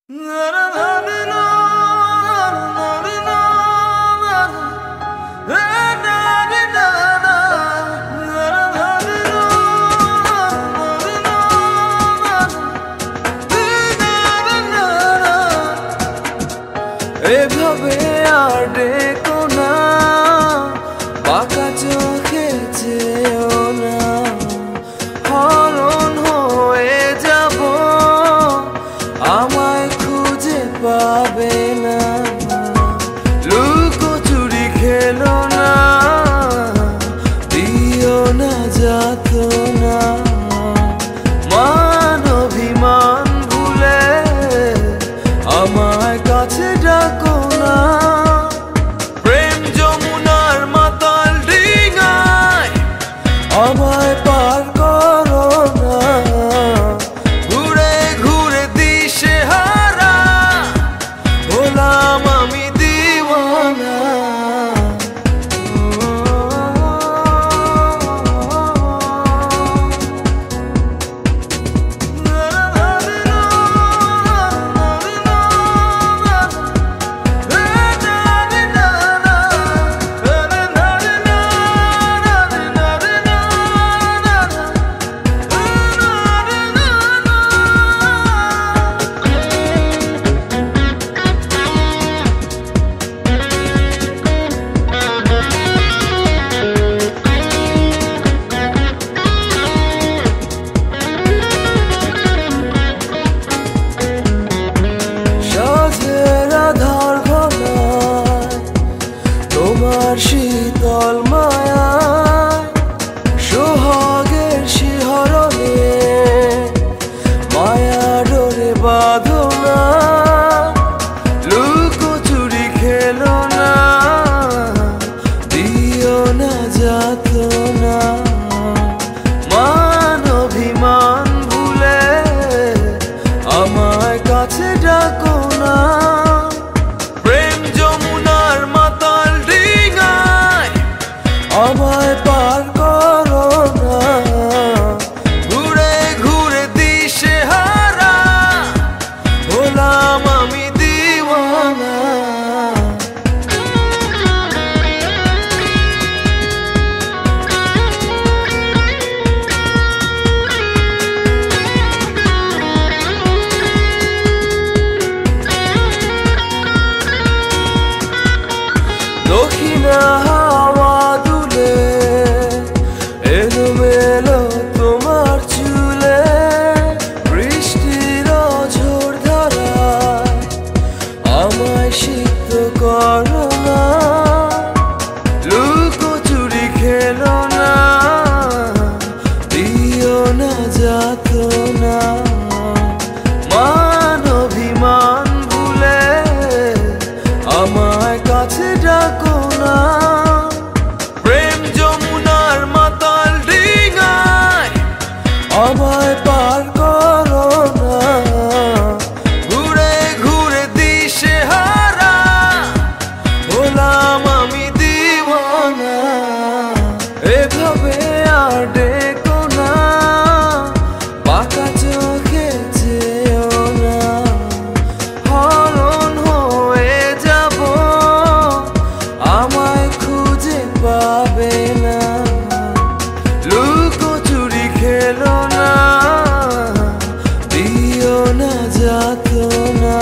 এভাবে আর ডেকো না, বাঁকা চোখে চেয়েও না, হরণ হয়ে যাব, আমায় খুঁজে পাবে না। লুকোচুরি খেলো না, দিও না যাতনা, মান অভিমান ভুলে আমায় কাছে ডাকো না। প্রেম যমুনার মাতাল ডিঙায় আমায় পার করো না, ঘুরে ঘুরে দিশে হারা হলাম আমি দিওয়ানা। শীতল মায়ায় সোহাগের শিহরণে মায়া ডোরে বাঁধো না, লুকোচুরি খেলো না, দিও না যাতনা, মান অভিমান ভুলে আমায় কাছে ডাকো না। আমায় পার করো না, ঘুরে ঘুরে দিশে হারা হলাম আমি দিওয়ানা। দক্ষিণা হাওয়া দুলে এলোমেলো তোমার চুলে, বৃষ্টির ঝড় ধারায় আমায় সিক্ত করো না, লুকোচুরি খেলো না, দিও না যাতনা, মান অভিমান ভুলে আমায় কাছে ডাকো না। প্রেম যমুনার মাতাল ডিঙায় আমায় পার করো না, ঘুরে ঘুরে দিশে হারা হলাম আমি দিওয়ানা। এভাবে আর ডেকো না, বাঁকা চোখে চেয়েও না, হরণ হয়ে যাব, আমায় খুঁজে পাবে না। লুকোচুরি খেলো না, দিও না যাতনা।